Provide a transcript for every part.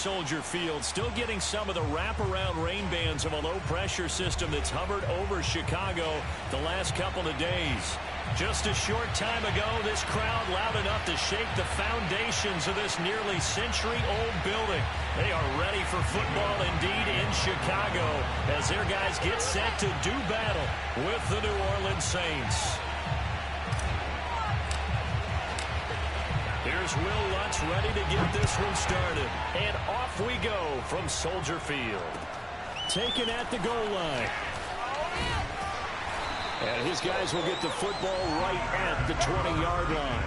Soldier Field, still getting some of the wraparound rain bands of a low-pressure system that's hovered over Chicago the last couple of days. Just a short time ago, this crowd loud enough to shake the foundations of this nearly century-old building. They are ready for football indeed in Chicago as their guys get set to do battle with the New Orleans Saints. Here's Will Lutz ready to get this one started. And off we go from Soldier Field. Taken at the goal line. And his guys will get the football right at the 20-yard line.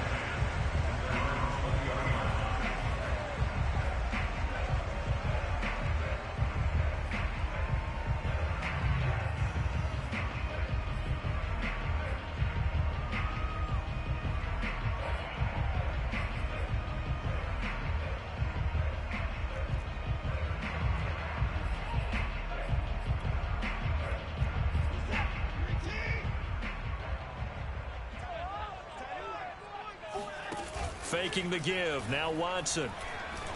Faking the give. Now Watson.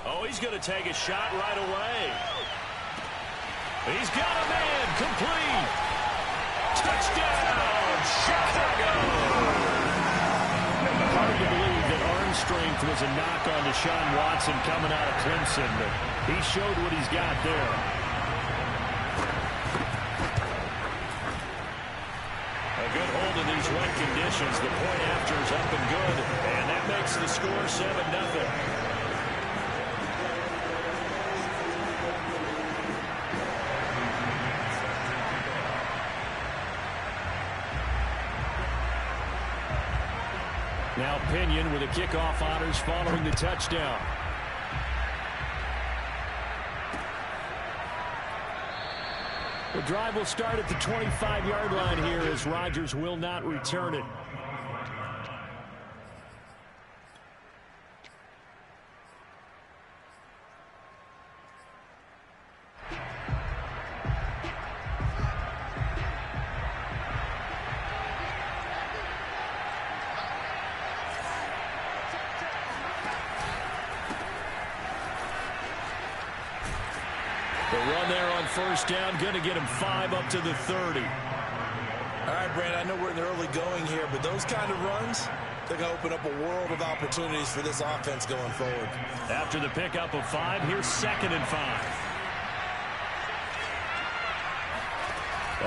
Oh, he's going to take a shot right away. He's got a man. Complete. Touchdown, Chicago. Hard to believe that arm strength was a knock on Deshaun Watson coming out of Clemson, but he showed what he's got there. A good hold in these wet conditions. The point after is up and good, and that makes the score 7-0. Now Pinion with the kickoff honors following the touchdown. The drive will start at the 25-yard line here as Rodgers will not return it. The run there on first down, going to get him 5 up to the 30. All right, Brandon, I know we're in the early going here, but those kind of runs, they're going to open up a world of opportunities for this offense going forward. After the pickup of 5, here's 2nd and 5.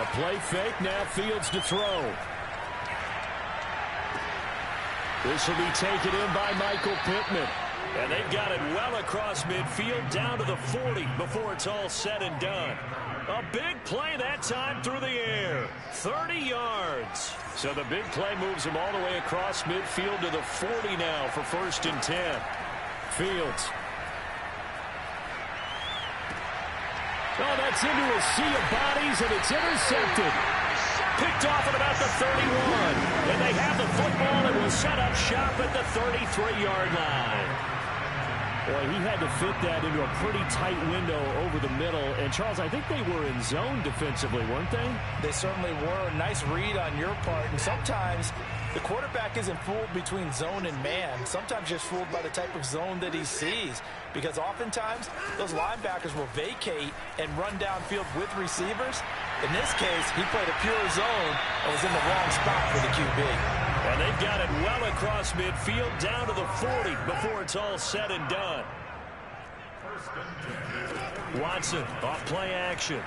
A play fake, now Fields to throw. This will be taken in by Michael Pittman. And they've got it well across midfield down to the 40 before it's all said and done. A big play that time through the air. 30 yards. So the big play moves him all the way across midfield to the 40 now for 1st and 10. Fields. Oh, that's into a sea of bodies, and it's intercepted. Picked off at about the 31. And they have the football and will set up shop at the 33-yard line. Boy, he had to fit that into a pretty tight window over the middle. And, Charles, I think they were in zone defensively, weren't they? They certainly were. Nice read on your part. And sometimes the quarterback isn't fooled between zone and man. Sometimes just fooled by the type of zone that he sees. Because oftentimes, those linebackers will vacate and run downfield with receivers. In this case, he played a pure zone and was in the wrong spot for the QB. And they've got it well across midfield down to the 40 before it's all said and done. Watson off play action.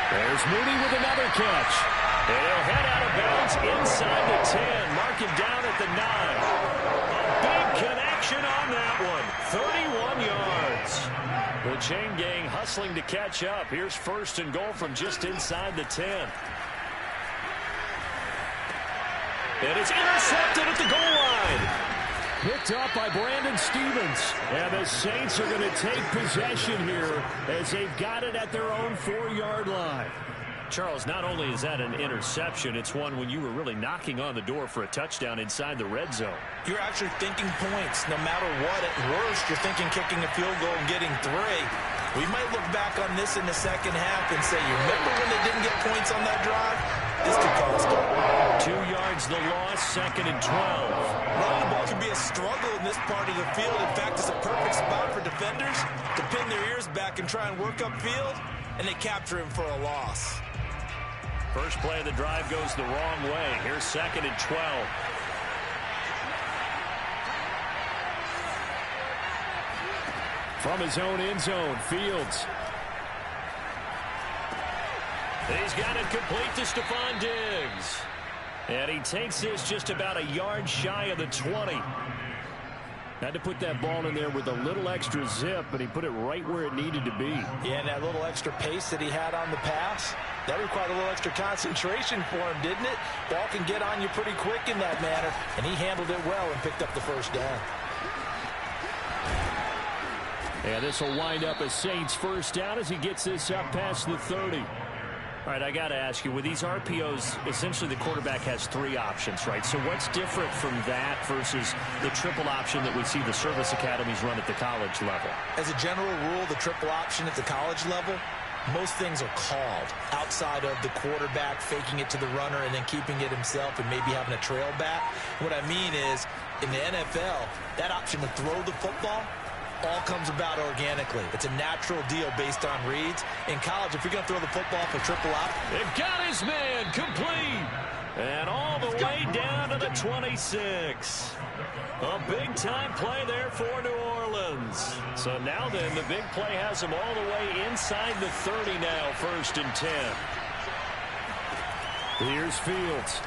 There's Mooney with another catch. And he'll head out of bounds inside the 10. Mark him down at the 9. A big connection on that one. 31 yards. The chain gang hustling to catch up. Here's 1st and goal from just inside the 10. And it's intercepted at the goal line. Picked up by Brandon Stevens. And the Saints are going to take possession here as they've got it at their own 4-yard line. Charles, not only is that an interception, it's one when you were really knocking on the door for a touchdown inside the red zone. You're actually thinking points no matter what. At worst, you're thinking kicking a field goal and getting 3. We might look back on this in the second half and say, you remember when they didn't get points on that drive? This could cost them. 2 yards the loss, 2nd and 12. Running the ball can be a struggle in this part of the field. In fact, it's a perfect spot for defenders to pin their ears back and try and work upfield, and they capture him for a loss. First play of the drive goes the wrong way. Here's 2nd and 12. From his own end zone, Fields. He's got it complete to Stephon Diggs. And he takes this just about a yard shy of the 20. Had to put that ball in there with a little extra zip, but he put it right where it needed to be. Yeah, and that little extra pace that he had on the pass, that required a little extra concentration for him, didn't it? Ball can get on you pretty quick in that manner, and he handled it well and picked up the first down. And this will wind up a Saints first down as he gets this up past the 30. All right, I got to ask you, with these RPOs, essentially the quarterback has 3 options, right? So what's different from that versus the triple option that we see the service academies run at the college level? As a general rule, the triple option at the college level, most things are called outside of the quarterback faking it to the runner and then keeping it himself and maybe having a trail back. What I mean is, in the NFL, that option to throw the football all comes about organically. It's a natural deal based on reads. In college, if you're going to throw the football for triple op, they've got his man complete. And all the way down to the 26. A big-time play there for New Orleans. So now then, the big play has him all the way inside the 30 now, 1st and 10. Here's Fields.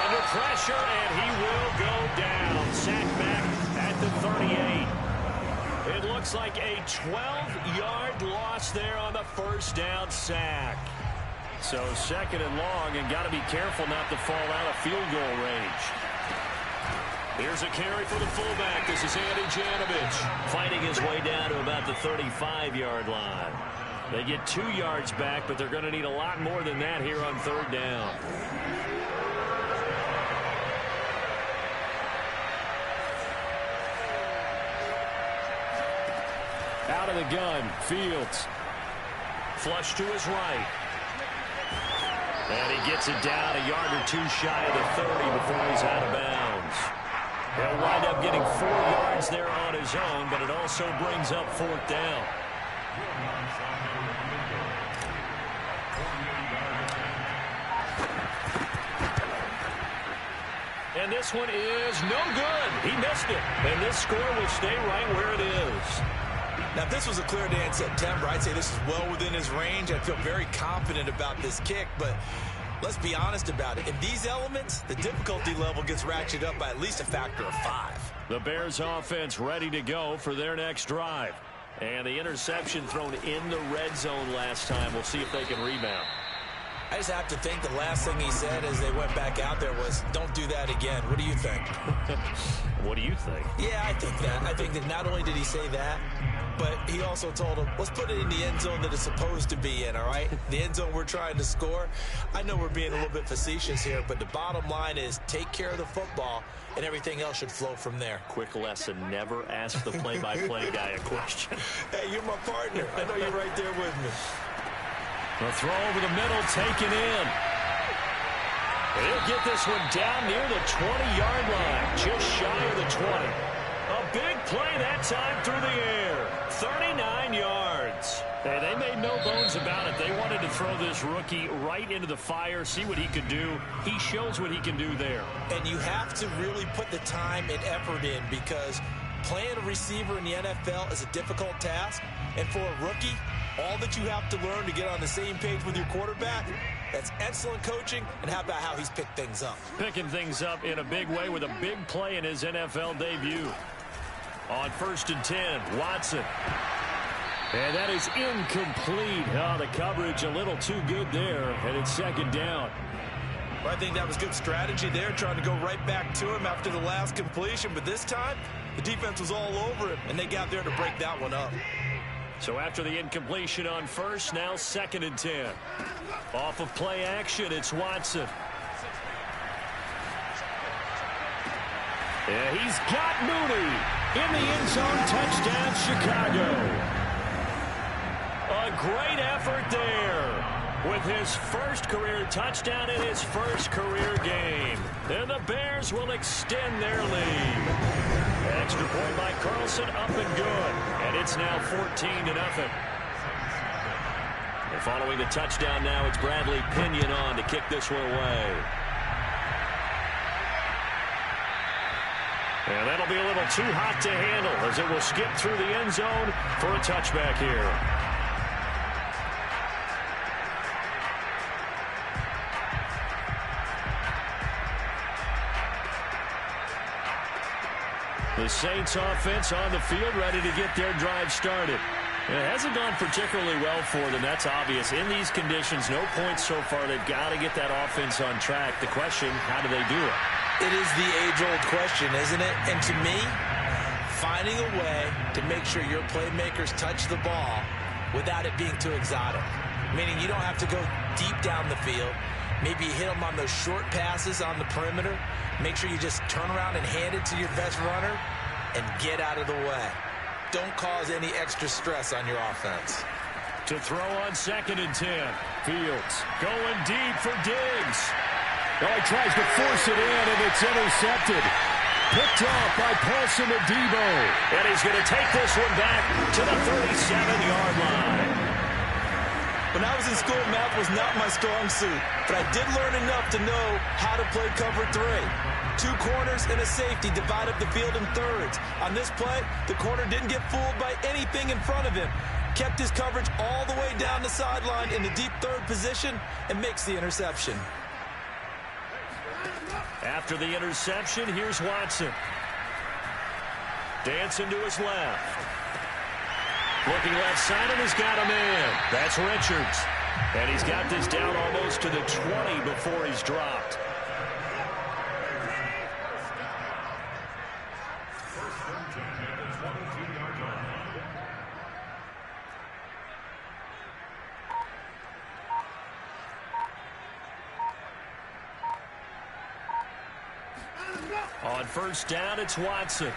Under pressure, and he will go down. Sacked back at the 38. It looks like a 12-yard loss there on the first down sack. So 2nd and long, and got to be careful not to fall out of field goal range. Here's a carry for the fullback. This is Andy Janovich, fighting his way down to about the 35-yard line. They get 2 yards back, but they're going to need a lot more than that here on 3rd down. Out of the gun, Fields. Flush to his right. And he gets it down a yard or 2 shy of the 30 before he's out of bounds. He'll wind up getting 4 yards there on his own, but it also brings up 4th down. And this one is no good. He missed it. And this score will stay right where it is. Now, if this was a clear day in September, I'd say this is well within his range. I'd feel very confident about this kick, but let's be honest about it. In these elements, the difficulty level gets ratcheted up by at least a factor of 5. The Bears offense ready to go for their next drive. And the interception thrown in the red zone last time. We'll see if they can rebound. I just have to think the last thing he said as they went back out there was, don't do that again. What do you think? What do you think? Yeah, I think that. I think that not only did he say that, but he also told him, let's put it in the end zone that it's supposed to be in, all right? The end zone we're trying to score. I know we're being a little bit facetious here, but the bottom line is take care of the football, and everything else should flow from there. Quick lesson, never ask the play-by-play guy a question. Hey, you're my partner. I know you're right there with me. The throw over the middle, taken in. He'll get this one down near the 20-yard line, just shy of the 20. A big play that time through the air. 39 yards. Hey, they made no bones about it. They wanted to throw this rookie right into the fire, see what he could do. He shows what he can do there. And you have to really put the time and effort in because playing a receiver in the NFL is a difficult task. And for a rookie, all that you have to learn to get on the same page with your quarterback, that's excellent coaching. And how about how he's picked things up? Picking things up in a big way with a big play in his NFL debut. On 1st and 10, Watson. And that is incomplete. Oh, the coverage a little too good there, and it's 2nd down. Well, I think that was good strategy there, trying to go right back to him after the last completion. But this time, the defense was all over him, and they got there to break that one up. So after the incompletion on 1st, now 2nd and 10. Off of play action, it's Watson. Yeah, he's got Mooney in the end zone. Touchdown, Chicago. A great effort there. with his first career touchdown in his first career game. And the Bears will extend their lead. Extra point by Carlson, up and good. And it's now 14-0. And following the touchdown now, it's Bradley Pinion on to kick this one away. And that'll be a little too hot to handle as it will skip through the end zone for a touchback here. The Saints offense on the field ready to get their drive started. It hasn't gone particularly well for them. That's obvious. In these conditions, no points so far. They've got to get that offense on track. The question, how do they do it? It is the age-old question, isn't it? And to me, finding a way to make sure your playmakers touch the ball without it being too exotic. Meaning you don't have to go deep down the field. Maybe you hit them on those short passes on the perimeter. Make sure you just turn around and hand it to your best runner and get out of the way. Don't cause any extra stress on your offense. To throw on 2nd and 10. Fields going deep for Diggs. Oh, he tries to force it in, and it's intercepted. Picked off by Paulson Adebo. And he's going to take this one back to the 37-yard line. When I was in school, math was not my strong suit, but I did learn enough to know how to play cover 3. 2 corners and a safety divide up the field in thirds. On this play, the corner didn't get fooled by anything in front of him. Kept his coverage all the way down the sideline in the deep third position and makes the interception. After the interception, here's Watson. Dancing to his left. Looking left side, and he's got a man. That's Richards. And he's got this down almost to the 20 before he's dropped. On first down, it's Watson.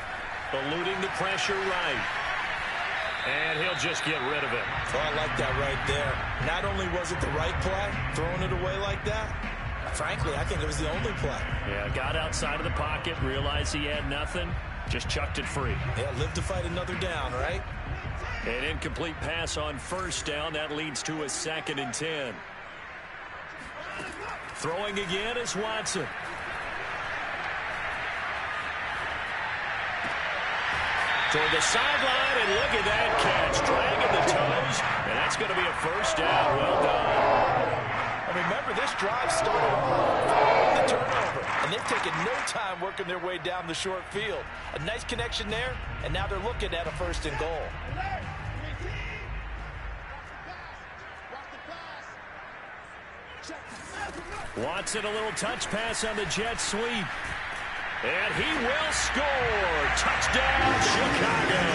Eluding the pressure right. And he'll just get rid of it. Oh, I like that right there. Not only was it the right play, throwing it away like that, frankly, I think it was the only play. Yeah, got outside of the pocket, realized he had nothing, just chucked it free. Yeah, live to fight another down, right? An incomplete pass on first down. That leads to a 2nd and 10. Throwing again is Watson. Toward the sideline, and look at that catch. Dragging the toes, and that's going to be a first down. Well done. And remember, this drive started off following the turnover, and they've taken no time working their way down the short field. A nice connection there, and now they're looking at a 1st and goal. Watson, a little touch pass on the jet sweep. And he will score. Touchdown, Chicago.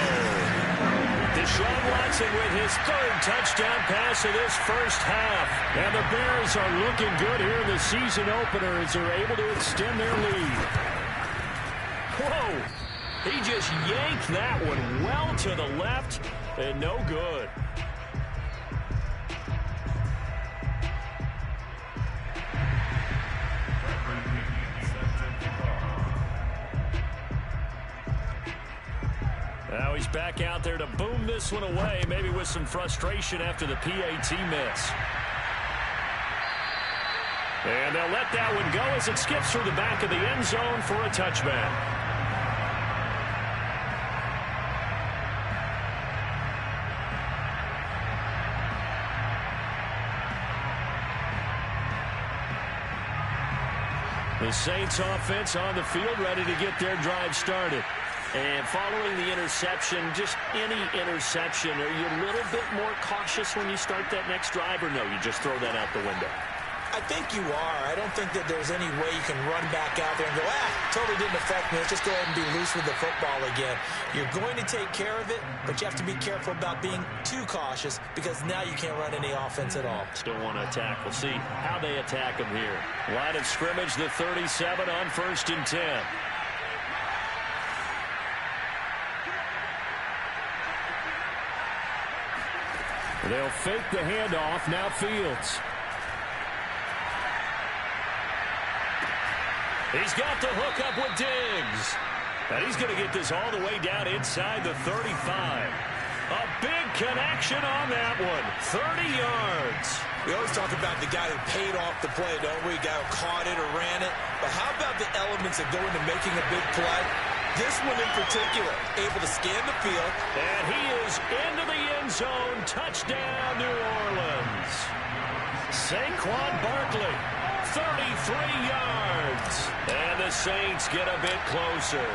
Deshaun Watson with his 3rd touchdown pass of this first half. And the Bears are looking good here in the season opener as they're able to extend their lead. Whoa. He just yanked that one well to the left and no good. Now he's back out there to boom this one away, maybe with some frustration after the PAT miss. And they'll let that one go as it skips through the back of the end zone for a touchback. The Saints offense on the field ready to get their drive started. And following the interception, just any interception, are you a little bit more cautious when you start that next drive, or no, you just throw that out the window? I think you are. I don't think that there's any way you can run back out there and go, totally didn't affect me. Let's just go ahead and be loose with the football again. You're going to take care of it, but you have to be careful about being too cautious because now you can't run any offense at all. Still want to attack. We'll see how they attack them here. Line of scrimmage, the 37 on 1st and 10. They'll fake the handoff. Now Fields. He's got the hook up with Diggs. And he's going to get this all the way down inside the 35. A big connection on that one. 30 yards. We always talk about the guy who paid off the play, don't we? The guy who caught it or ran it. But how about the elements that go into making a big play? This one in particular, able to scan the field. And he is into the end zone. Touchdown, New Orleans. Saquon Barkley, 33 yards. And the Saints get a bit closer.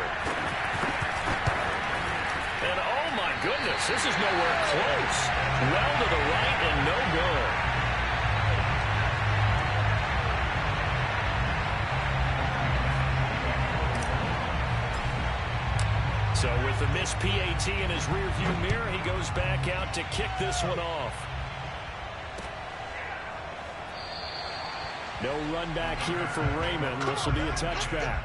And oh my goodness, this is nowhere close. Well to the right and no good. So with the missed PAT in his rearview mirror, he goes back out to kick this one off. No run back here for Raymond. This will be a touchback.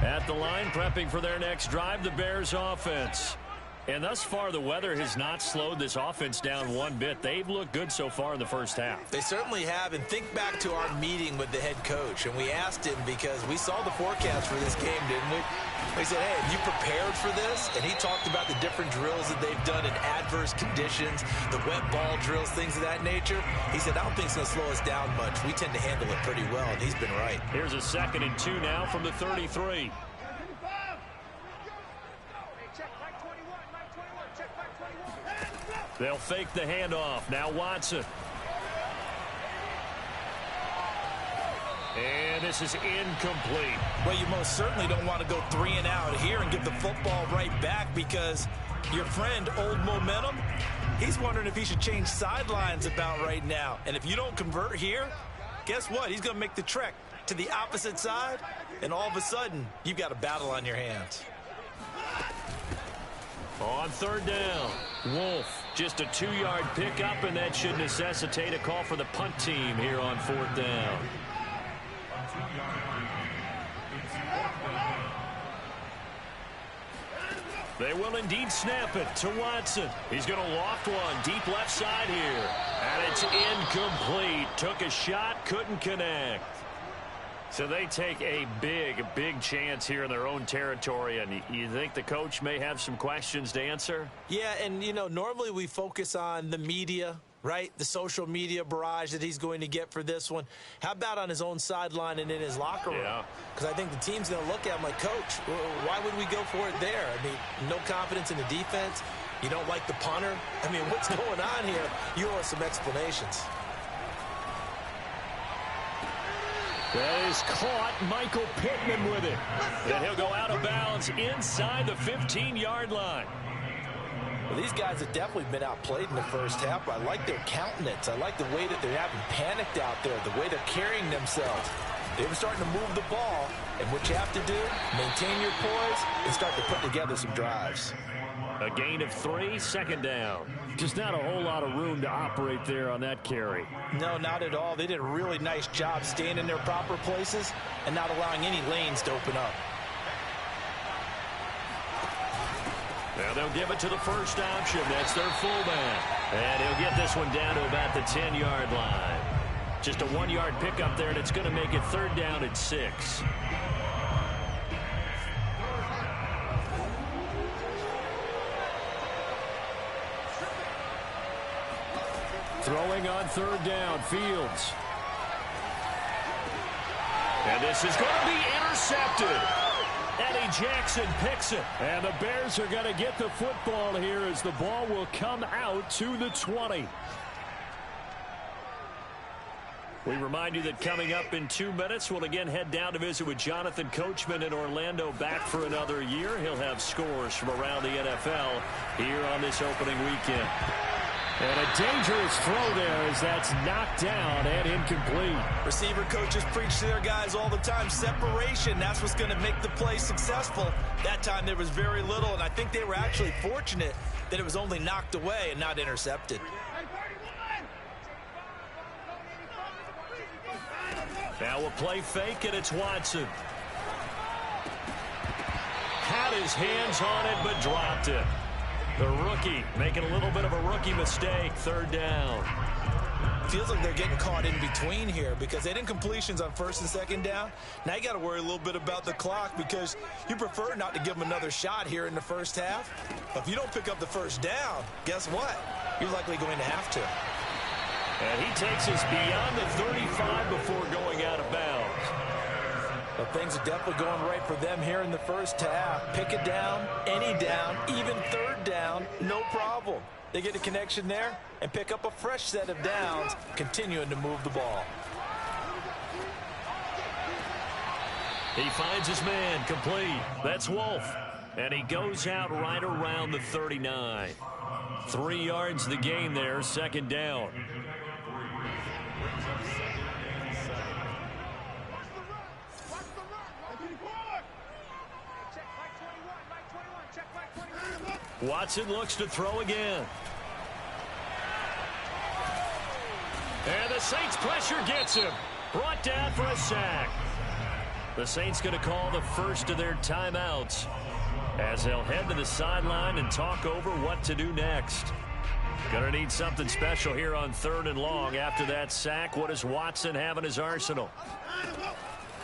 At the line, prepping for their next drive, the Bears offense. And thus far, the weather has not slowed this offense down one bit. They've looked good so far in the first half. They certainly have. And think back to our meeting with the head coach. And we asked him because we saw the forecast for this game, didn't we? We said, hey, have you prepared for this? And he talked about the different drills that they've done in adverse conditions, the wet ball drills, things of that nature. He said, I don't think it's going to slow us down much. We tend to handle it pretty well, and he's been right. Here's a 2nd and 2 now from the 33. They'll fake the handoff. Now Watson. And this is incomplete. Well, you most certainly don't want to go 3 and out here and give the football right back because your friend, Old Momentum, he's wondering if he should change sidelines about right now. And if you don't convert here, guess what? He's going to make the trek to the opposite side, and all of a sudden, you've got a battle on your hands. On 3rd down, Wolf, just a 2-yard pickup, and that should necessitate a call for the punt team here on 4th down. They will indeed snap it to Watson. He's going to loft one deep left side here. And it's incomplete. Took a shot, couldn't connect. So they take a big chance here in their own territory, and you think the coach may have some questions to answer? Yeah, and, you know, normally we focus on the media, right? The social media barrage that he's going to get for this one. How about on his own sideline and in his locker room? Yeah. Because I think the team's going to look at him like, Coach, why would we go for it there? I mean, no confidence in the defense. You don't like the punter. I mean, what's going on here? You owe us some explanations. That is caught. Michael Pittman with it. And he'll go out of bounds inside the 15-yard line. Well, these guys have definitely been outplayed in the first half, but I like their countenance. I like the way that they're having panicked out there, the way they're carrying themselves. They're starting to move the ball, and what you have to do, maintain your poise and start to put together some drives. A gain of 3, 2nd down. Just not a whole lot of room to operate there on that carry. No, not at all. They did a really nice job staying in their proper places and not allowing any lanes to open up. Now they'll give it to the first option. That's their fullback. And he'll get this one down to about the 10-yard line. Just a 1-yard pickup there, and it's going to make it 3rd down and 6. Throwing on 3rd down, Fields. And this is going to be intercepted. Eddie Jackson picks it. And the Bears are going to get the football here as the ball will come out to the 20. We remind you that coming up in 2 minutes, we'll again head down to visit with Jonathan Coachman in Orlando, back for another year. He'll have scores from around the NFL here on this opening weekend. And a dangerous throw there as that's knocked down and incomplete. Receiver coaches preach to their guys all the time. Separation, that's what's going to make the play successful. That time there was very little, and I think they were actually fortunate that it was only knocked away and not intercepted. Now we'll play fake, and it's Watson. Had his hands on it, but dropped it. The rookie making a little bit of a rookie mistake. Third down. Feels like they're getting caught in between here because they didn't completions on first and second down. Now you got to worry a little bit about the clock because you prefer not to give them another shot here in the first half. But if you don't pick up the first down, guess what? You're likely going to have to. And he takes us beyond the 35 before going out of bounds. But things are definitely going right for them here in the first half. Pick it down, any down, even third down, no problem. They get a connection there and pick up a fresh set of downs, continuing to move the ball. He finds his man, complete. That's Wolf. And he goes out right around the 39. 3 yards the gain there, second down. Watson looks to throw again. And the Saints pressure gets him. Brought down for a sack. The Saints going to call the first of their timeouts as they'll head to the sideline and talk over what to do next. Going to need something special here on 3rd and long. After that sack, what does Watson have in his arsenal?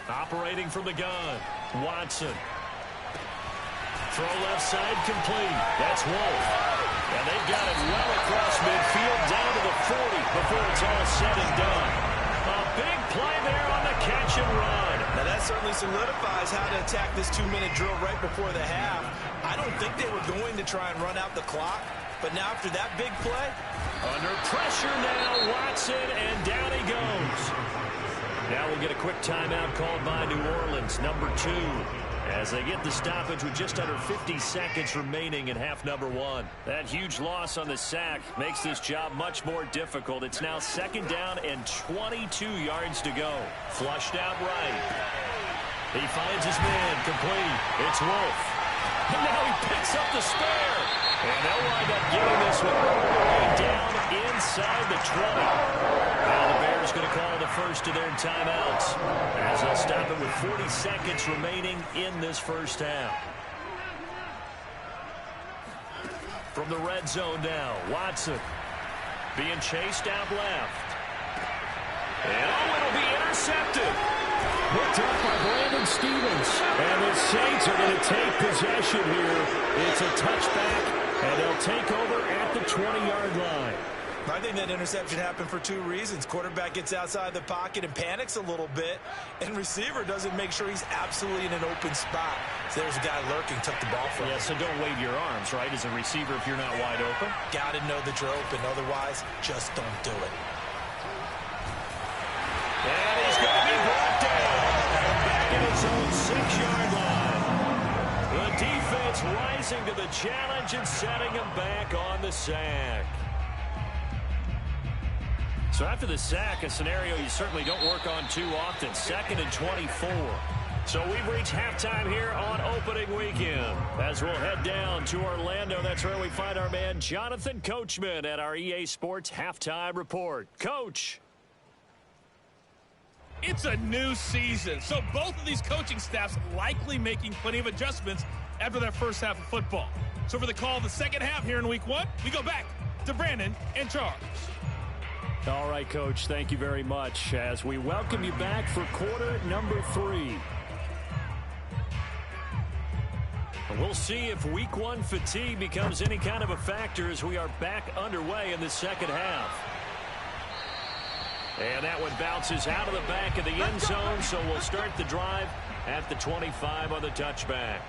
Operating from the gun, Watson. Throw left side complete. That's Wolf. And they've got it well across midfield down to the 40 before it's all said and done. A big play there on the catch and run. Now that certainly solidifies how to attack this 2-minute drill right before the half. I don't think they were going to try and run out the clock, but now after that big play. Under pressure now, Watson, and down he goes. Now we'll get a quick timeout called by New Orleans, number 2. As they get the stoppage with just under 50 seconds remaining in half number 1. That huge loss on the sack makes this job much more difficult. It's now second down and 22 yards to go. Flushed out right. He finds his man, complete. It's Wolf. And now he picks up the spare. And they'll wind up getting this one all the way down inside the 20. Now the Bears going to call the first of their timeouts as they'll stop it with 40 seconds remaining in this first half. From the red zone now, Watson being chased out left. And it'll be intercepted. Picked up by Brandon Stevens. And the Saints are going to take possession here. It's a touchback, and they'll take over at the 20-yard line. I think that interception happened for 2 reasons. Quarterback gets outside the pocket and panics a little bit, and receiver doesn't make sure he's absolutely in an open spot. So there's a guy lurking, took the ball from him. Yeah, so don't wave your arms, right, as a receiver if you're not wide open. Got to know that you're open. Otherwise, just don't do it. And he's going to be brought down. Back in his own 6-yard line. The defense rising to the challenge and setting him back on the sack. So after the sack, a scenario you certainly don't work on too often. 2nd and 24. So we've reached halftime here on opening weekend. As we'll head down to Orlando, that's where we find our man Jonathan Coachman at our EA Sports Halftime Report. Coach. It's a new season, so both of these coaching staffs likely making plenty of adjustments after their first half of football. So for the call of the second half here in week 1, we go back to Brandon and Charles. All right, Coach, thank you very much as we welcome you back for quarter number 3. We'll see if week 1 fatigue becomes any kind of a factor as we are back underway in the second half. And that one bounces out of the back of the end zone, so we'll start the drive at the 25 on the touchback.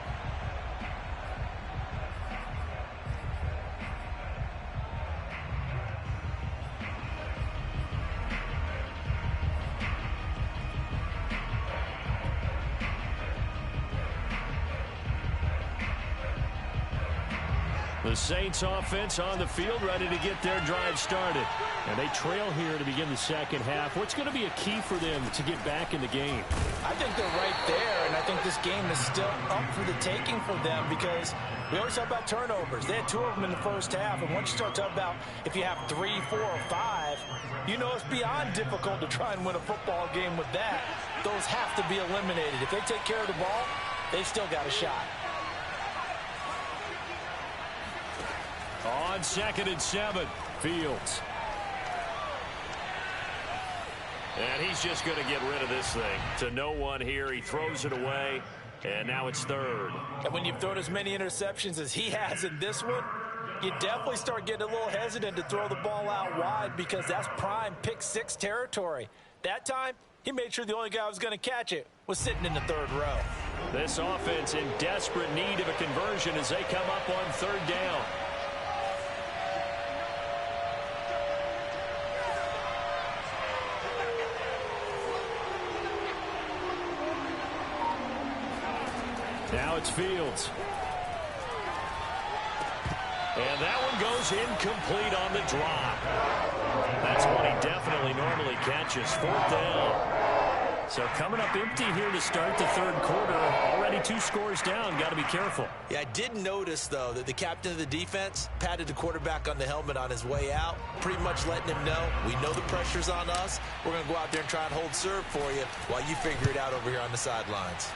The Saints offense on the field, ready to get their drive started. And they trail here to begin the second half. What's going to be a key for them to get back in the game? I think they're right there, and I think this game is still up for the taking for them because we always talk about turnovers. They had 2 of them in the first half, and once you start talking about if you have 3, 4, or 5, you know it's beyond difficult to try and win a football game with that. Those have to be eliminated. If they take care of the ball, they've still got a shot. On 2nd and 7, Fields. And he's just going to get rid of this thing. To no one here. He throws it away, and now it's 3rd. And when you've thrown as many interceptions as he has in this one, you definitely start getting a little hesitant to throw the ball out wide because that's prime pick 6 territory. That time, he made sure the only guy who was going to catch it was sitting in the 3rd row. This offense in desperate need of a conversion as they come up on 3rd down. Now it's Fields. And that one goes incomplete on the drop. That's one he definitely normally catches. 4th down. So coming up empty here to start the 3rd quarter. Already 2 scores down. Got to be careful. Yeah, I did notice, though, that the captain of the defense patted the quarterback on the helmet on his way out, pretty much letting him know, we know the pressure's on us. We're going to go out there and try and hold serve for you while you figure it out over here on the sidelines.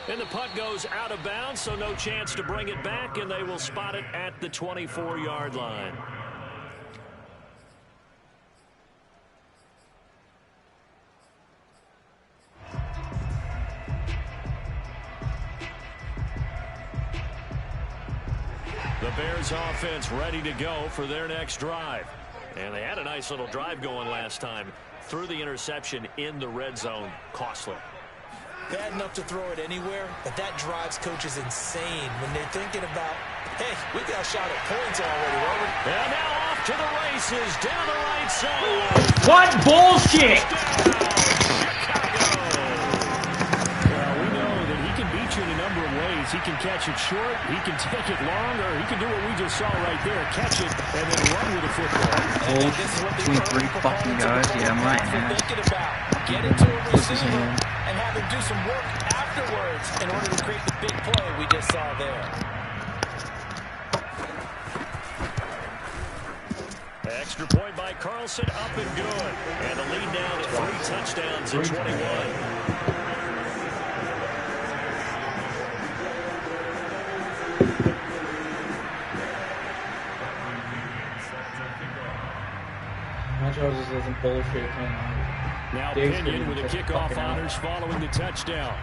And the punt goes out of bounds, so no chance to bring it back, and they will spot it at the 24-yard line. The Bears offense ready to go for their next drive. And they had a nice little drive going last time. Threw the interception in the red zone. Costly. Bad enough to throw it anywhere, but that drives coaches insane when they're thinking about, hey, we got a shot at points already, Robert. And now off to the races down the right side. What bullshit! Well, we know that he can beat you in a number of ways. He can catch it short, he can take it long, or he can do what we just saw right there, catch it and then run with the football. Oh, between 3 fucking guys, yeah, my ass. Get it to a receiver and have him do some work afterwards in order to create the big play we just saw there. Extra point by Carlson, up and good. And the lead now to 3 touchdowns in 21. My Charles just doesn't bullshit. Now Pinion with the kickoff honors following the touchdown.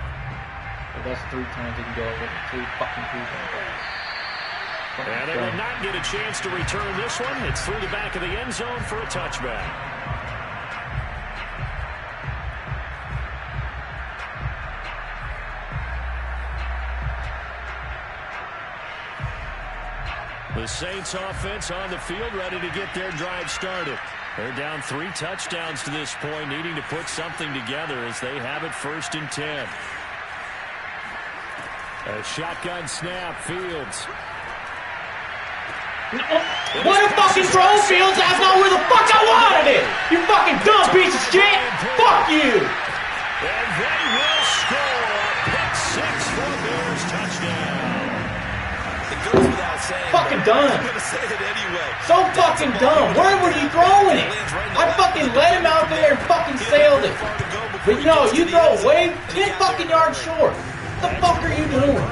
But that's 3 times he can go over 3 fucking people. And they will not get a chance to return this one. It's through the back of the end zone for a touchback. The Saints offense on the field ready to get their drive started. They're down 3 touchdowns to this point, needing to put something together as they have it 1st and 10. A shotgun snap, Fields. What a fucking throw, Fields! That's not where the fuck I wanted it! You fucking dumb piece of shit! Fuck you! And they will score a pick 6 for Bears touchdown. It goes without saying. Fucking dumb. I'm going to say it anyway. So fucking dumb. Where were you throwing it? I fucking let him out there and fucking sailed it. But no, you throw way 10 fucking yards short. What the fuck are you doing?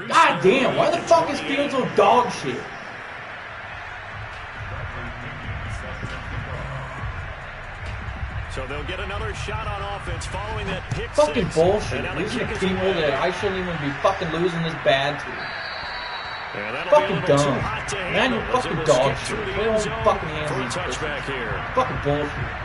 God damn, why the fuck is Fields so dog shit? So they'll get another shot on offense following that pick fucking 6. bullshit. These are people that I shouldn't even be fucking losing this bad to. Fucking dumb. Man, you're fucking dog shit. They don't fucking handle me. Fucking bullshit.